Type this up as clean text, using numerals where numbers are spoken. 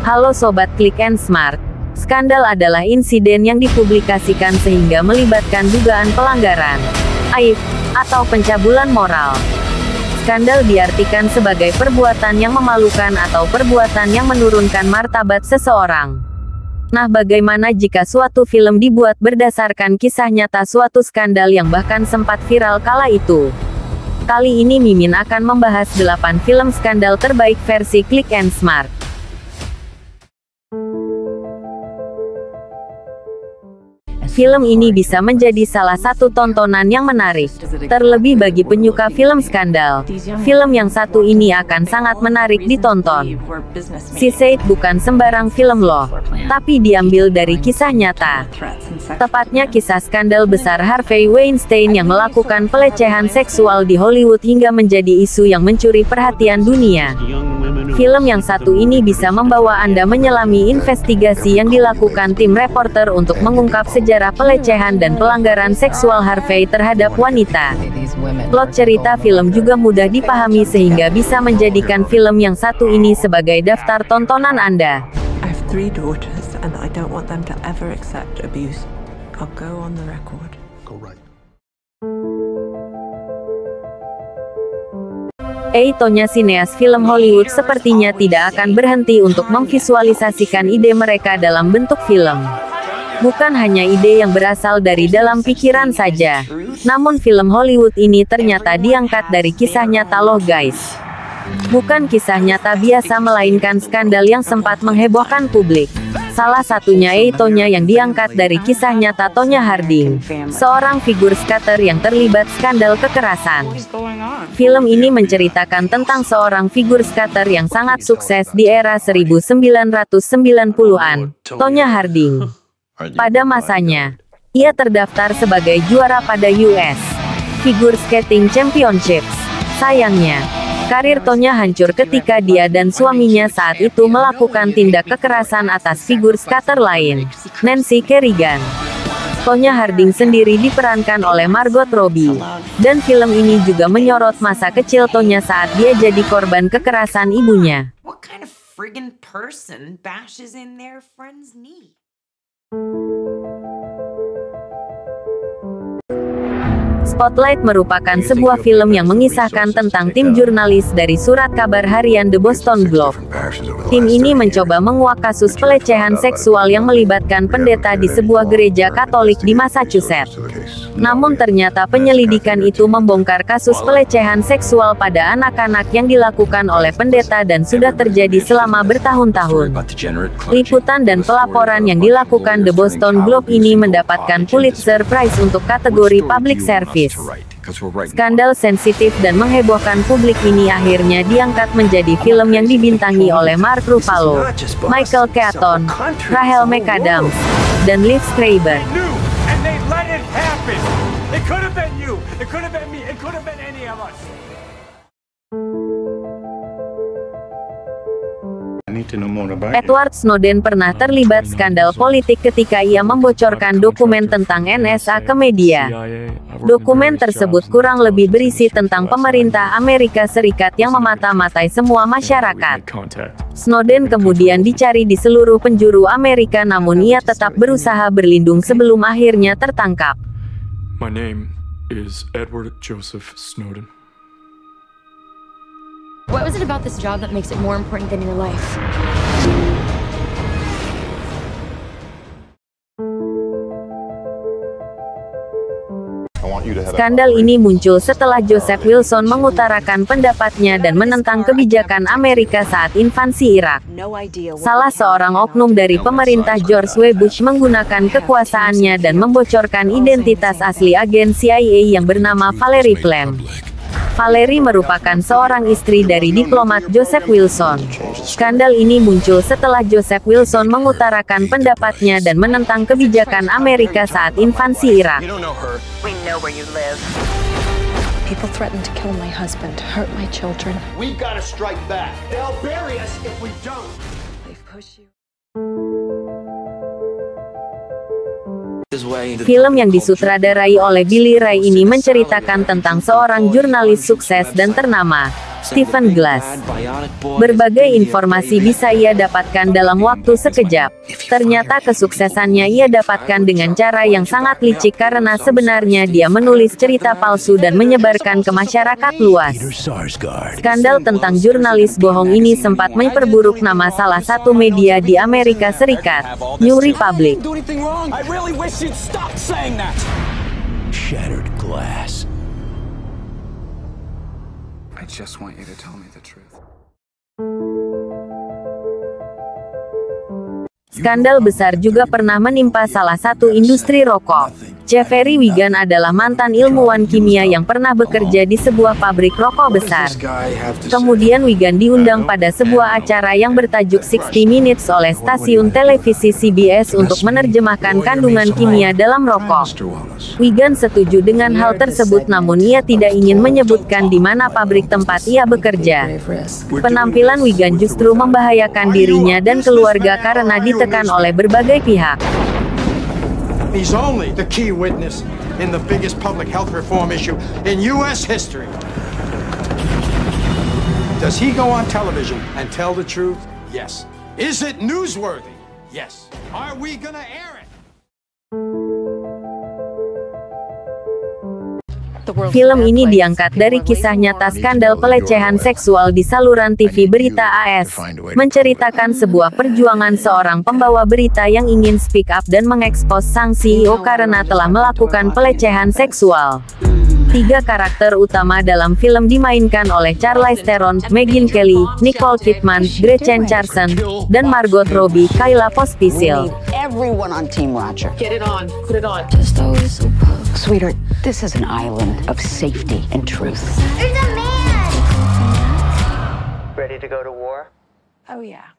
Halo Sobat Click and Smart. Skandal adalah insiden yang dipublikasikan sehingga melibatkan dugaan pelanggaran, aib, atau pencabulan moral. Skandal diartikan sebagai perbuatan yang memalukan atau perbuatan yang menurunkan martabat seseorang. Nah, bagaimana jika suatu film dibuat berdasarkan kisah nyata suatu skandal yang bahkan sempat viral kala itu? Kali ini Mimin akan membahas 8 film skandal terbaik versi Click and Smart. Film ini bisa menjadi salah satu tontonan yang menarik, terlebih bagi penyuka film skandal. Film yang satu ini akan sangat menarik ditonton. Suicide bukan sembarang film loh, tapi diambil dari kisah nyata. Tepatnya kisah skandal besar Harvey Weinstein yang melakukan pelecehan seksual di Hollywood hingga menjadi isu yang mencuri perhatian dunia. Film yang satu ini bisa membawa Anda menyelami investigasi yang dilakukan tim reporter untuk mengungkap sejarah pelecehan dan pelanggaran seksual Harvey terhadap wanita. Plot cerita film juga mudah dipahami sehingga bisa menjadikan film yang satu ini sebagai daftar tontonan Anda. I have 3 daughters and I don't want them to ever accept abuse. I'll go on the record. Go right. Tonya sineas film Hollywood sepertinya tidak akan berhenti untuk memvisualisasikan ide mereka dalam bentuk film. Bukan hanya ide yang berasal dari dalam pikiran saja, namun film Hollywood ini ternyata diangkat dari kisah nyata loh guys. Bukan kisah nyata biasa melainkan skandal yang sempat menghebohkan publik. Salah satunya Tonya yang diangkat dari kisah nyata Tonya Harding, seorang figur skater yang terlibat skandal kekerasan. Film ini menceritakan tentang seorang figur skater yang sangat sukses di era 1990-an, Tonya Harding. Pada masanya, ia terdaftar sebagai juara pada US Figure Skating Championships. Sayangnya, karir Tonya hancur ketika dia dan suaminya saat itu melakukan tindak kekerasan atas figur skater lain, Nancy Kerrigan. Tonya Harding sendiri diperankan oleh Margot Robbie, dan film ini juga menyorot masa kecil Tonya saat dia jadi korban kekerasan ibunya. What kind of friggin' person bashes in their friend's knee? Spotlight merupakan sebuah film yang mengisahkan tentang tim jurnalis dari surat kabar harian The Boston Globe. Tim ini mencoba menguak kasus pelecehan seksual yang melibatkan pendeta di sebuah gereja Katolik di Massachusetts. Namun ternyata penyelidikan itu membongkar kasus pelecehan seksual pada anak-anak yang dilakukan oleh pendeta dan sudah terjadi selama bertahun-tahun. Liputan dan pelaporan yang dilakukan The Boston Globe ini mendapatkan Pulitzer Prize untuk kategori Public Service. Skandal sensitif dan menghebohkan publik ini akhirnya diangkat menjadi film yang dibintangi oleh Mark Ruffalo, Michael Keaton, Rachel McAdams, dan Liv Schreiber. Edward Snowden pernah terlibat skandal politik ketika ia membocorkan dokumen tentang NSA ke media. Dokumen tersebut kurang lebih berisi tentang pemerintah Amerika Serikat yang memata-matai semua masyarakat. Snowden kemudian dicari di seluruh penjuru Amerika namun ia tetap berusaha berlindung sebelum akhirnya tertangkap. My name is Edward Joseph Snowden. What was it about this job that makes it more important than your life? Skandal ini muncul setelah Joseph Wilson mengutarakan pendapatnya dan menentang kebijakan Amerika saat invasi Irak. Salah seorang oknum dari pemerintah George W. Bush menggunakan kekuasaannya dan membocorkan identitas asli agen CIA yang bernama Valerie Plame. Valerie merupakan seorang istri dari diplomat Joseph Wilson. Skandal ini muncul setelah Joseph Wilson mengutarakan pendapatnya dan menentang kebijakan Amerika saat invasi Irak. People threaten to kill my husband, hurt my children. We've got to strike back. They'll bury us if we don't. They push you. Film yang disutradarai oleh Billy Ray ini menceritakan tentang seorang jurnalis sukses dan ternama, Stephen Glass. Berbagai informasi bisa ia dapatkan dalam waktu sekejap. Ternyata kesuksesannya ia dapatkan dengan cara yang sangat licik karena sebenarnya dia menulis cerita palsu dan menyebarkan ke masyarakat luas. Skandal tentang jurnalis bohong ini sempat memperburuk nama salah satu media di Amerika Serikat, New Republic. Shattered glass. I just want you to tell me the truth. Skandal besar juga pernah menimpa salah satu industri rokok. Jeffrey Wigan adalah mantan ilmuwan kimia yang pernah bekerja di sebuah pabrik rokok besar. Kemudian Wigan diundang pada sebuah acara yang bertajuk 60 Minutes oleh stasiun televisi CBS untuk menerjemahkan kandungan kimia dalam rokok. Wigan setuju dengan hal tersebut, namun ia tidak ingin menyebutkan di mana pabrik tempat ia bekerja. Penampilan Wigan justru membahayakan dirinya dan keluarga karena ditekan oleh berbagai pihak. He's only the key witness in the biggest public health reform issue in U.S. history. Does he go on television and tell the truth? Yes. Is it newsworthy? Yes. Are we gonna air it? Film ini diangkat dari kisah nyata skandal pelecehan seksual di saluran TV berita AS, menceritakan sebuah perjuangan seorang pembawa berita yang ingin speak up dan mengekspos sang CEO karena telah melakukan pelecehan seksual. 3 karakter utama dalam film dimainkan oleh Charlize Theron, Megyn Kelly, Nicole Kidman, Gretchen Carlson, dan Margot Robbie, Kayla Pospisil. Everyone on Team Roger. Get it on. Put it on. Just always so puffed. Sweetheart, this is an island of safety and truth. There's a man! Ready to go to war? Oh, yeah.